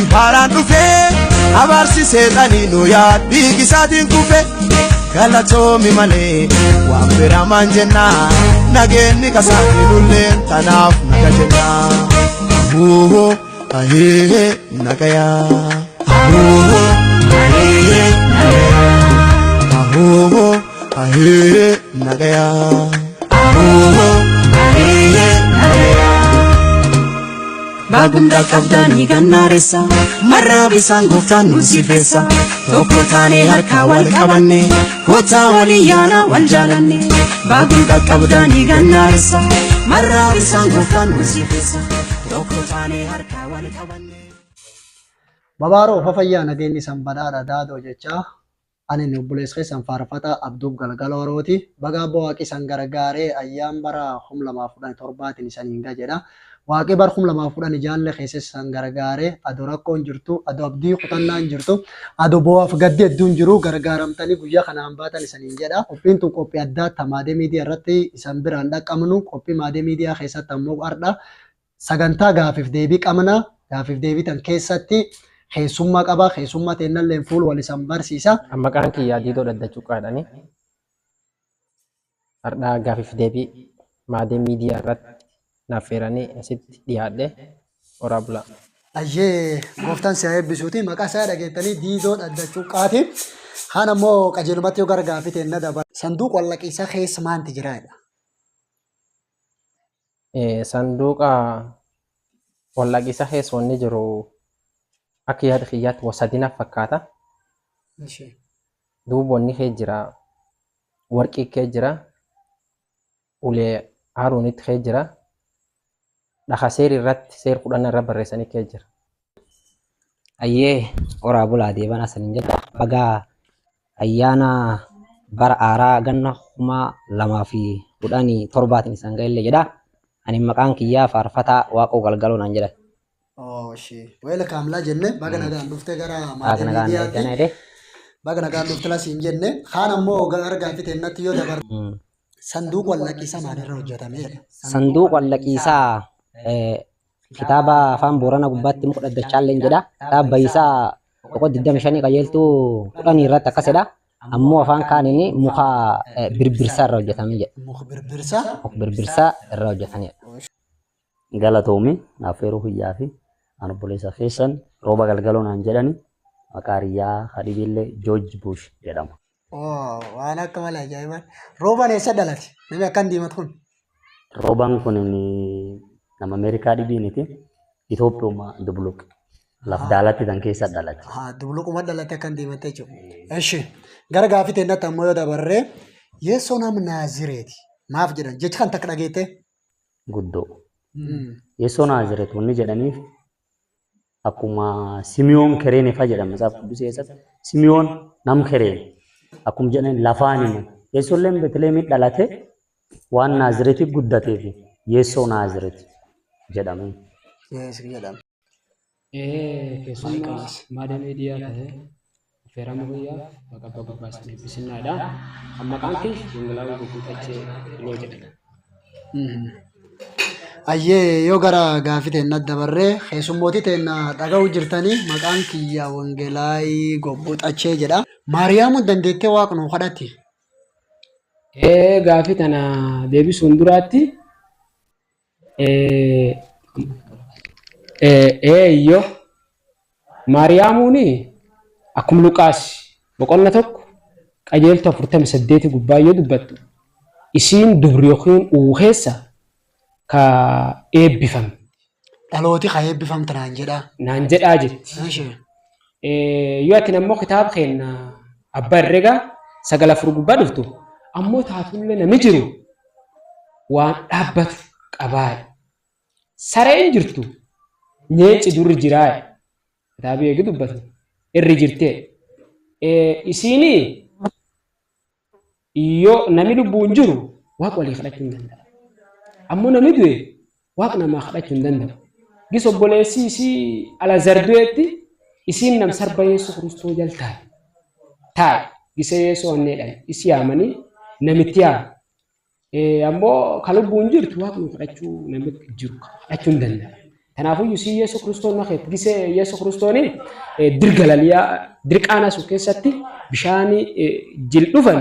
haaraan dhufee abaarsi seexanii nu yaadbii gisaatiin kufe galatoomi malee waan biramaan jennaa nageenni kasaatii lulleen tanaaf naga jennaa ahuuhoo ahee nagayaa ahuuhoo ahee nagayaa ahuuhoo ahee nagayaa ahuuhoo ahee nagayaa Bagunda kabdani gannaressa marra bisan goftan nusifessa tokko taane harka wal qabanne kota waliyana wal jaalanne bagunda kabdani gannaressa marra bisan goftan nusifessa tokko taane harka wal qabanne Babaro fafayya nageenni sanbadaadha daadoo jecha ani nubbulees keessan faarfata Abduub Galgaloorooti baga bo'aaqi san gargaaree ayyaan bara 2017 isaniin gajedha Waaqi bar 2010 jaalle keesses san gargaaree ado rakkoon jirtu ado abdii kutannaan jirtu ado bo'aaf gaddi hedduun jiru gargaaramtanii guyyaa kanaan baatan isaniin jedha qophiin tun qophii addaa Maadee Miidiyaa irratti isan biraan dhaqqabnu qophii Maadee Miidiyaa keessatti ammoo har'a sagantaa gaafiif deebii qabna gaafiif deebii tan keessatti keessummaa qaba keessummaa teennalleen fuul wal isan barsiisa maqaan kiyyaa Diidoo Daddachuuqaadhani har'a gaafiif deebii Maadee Miidiyaa irratti naafeeranii asitti dhiyaadhe horaa bulaa. Ayyee gooftaan si'a eebbisuuti maqaa isaa dhageettanii Diidoo Daddachuuqaati. Haan ammoo qajeelumatti yoo gargaafi teenna dabar. Sanduuqa wallaqiisaa keessa maanti jiraadha? Sanduuqa wallaqiisaa keessa wanni jiru akka yaada kiyyaatti wasadinaaf fakkaata. Duuba wanni kee jira warqii kee jira ulee haaruunitti kee jira. Dhaha seeri irratti seer kudhan irra barreessanii kee jira. Ayyee horaa bulaa deeban asaniin jedha. Bagaa ayyaana bara aaraa ganna 2017 isan gaille jedha. Ani maqaan kiyyaa faarfataa Waaqoo Galgaloo naan jedha. Welcome la jenne baga nagaan dhuftee gara Maadee Miidiyaatti. Baga nagaan dhuftee la siin jenne. Kaan ammoo argaa fiteennatti yoo dabar. Sanduuqa wallaqiisaa maalirraa hojjetameedha? Sanduuqa wallaqiisaa kitaaba afaan Booranaa gubbaatti muka dhaddachaalleen jedha. Kitaaba isaa 25 qajeeltuu 10 irratti akkasidha. Ammoo afaan kaaniin muka birbirsaa irraa hojjetamee jedha. Muka birbirsaa? Muka birbirsaa irraa hojjetamedha. Galatoomi naafeeruu hiyyaa fi obboleessa keessan Rooba Galgaloo naan jedhani maqaa riyyaa Hadibillee George Bush jedhama. Waan akka malee ajaa'iban. Roobaan eessa dhalate? Namni akkan diimatu kun? Roobaan kun nama Ameerikaa dhibiiniti. Itoophiyaa Dubuluq. Laf daalatti tan keessa dhalate. Dubuluquma dhalate akkan diimatte jechuudha. Eshi gara gaafii teennatti ammoo yoo dabarree Yeesoo nama Naazireeti. Maaf jedhan jecha kan takka dhageette? Guddoo. Yeesoo Naazireet wanni jedhaniif akkuma Simiyoon Kereen ifa jedhama isaaf quddusee keessatti. Simiyoon nam Kereen. Akkuma jedhan lafaan himu. Yeesoolleen Beetleemitti dhalate waan Naazireetiif guddateef Yeesoo Naazireet jedhame. Keessummaa Maadee Miidiyaa ta'ee affeerama guyyaa bakka gubbaas eebbisinaadha. Maqaan kee Dungalaawuu Guguutachee Iloo jedhama. Ayyee yoo gara gaafii teennatti dabarree keessummootii teenna dhaga'uu jirtanii maqaan kiyya Wongelaayii Guguutachee jedha. Maariyaamuun dandeettee waaqnu kadhatti? Gaafii tana deebisuun duraatti yoo Maariyaamuun akkuma Luqaas boqonna tokko qajeeltu 48 gubbaa yoo dubbattu isiin dubri yookiin uuheessa ka eebbifamte. Dhalooti ka eebbifamte naan jedhaa jetti. Yoo ati ammoo kitaaba keenya abbaa herregaa 9 gubbaa dhuftu ammoo taatullee nami jiru waan dhaabbatu qabaadha. Sareen jirtu nyeenci durri jiraa kitaabii eegi dubbatu irri jirtee isiini yoo nami lubbuun jiru waaqa walii kadhachuu hin danda'a. Ammoo nami du'e waaqa namaa kadhachuu hin danda'u. Gis obboleessi isii Alazar du'eetti isiin nam sarba Yeesoo Kiristoo jaltaa'e. Taa'e gisa Yeesoo onneedhaan isi yaamanii namitti yaama. Ammoo kan lubbuun jirtu waaqni kadhachuu namitti jiru kadhachuu hin danda'a. Kanaafuu si Yesu Kiristoon makeet gisee Yesu Kiristooni dirgalaliyaa dirqaana su keessatti bishaan jil dhufan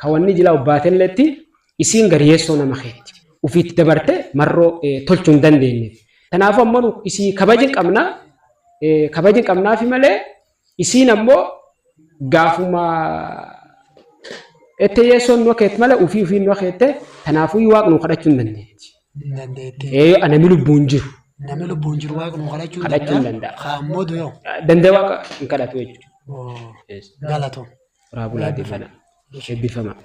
kawanni jila ubbaatelletti isiin gari Yeesoo nama keetti. Ufiitti dabarte marroo tolchuu hin dandeenye. Kanaafuu ammoo isii kabajin qabnaafi malee isiin ammoo gaafuma ette Yeesoon nu keetti malee ufii nu keette kanaafuu Waaqni nu kadhachuu hin dandeetti. Anami lubbuun jiru. Namni lubbuun jiru Waaqa nu kadhachuu Kadhachuu hin danda'a. Kaammoo yoo. Dandee Waaqa hin kadhatu jechuudha. Galatoo. Raabulaa difana. Eebbifama.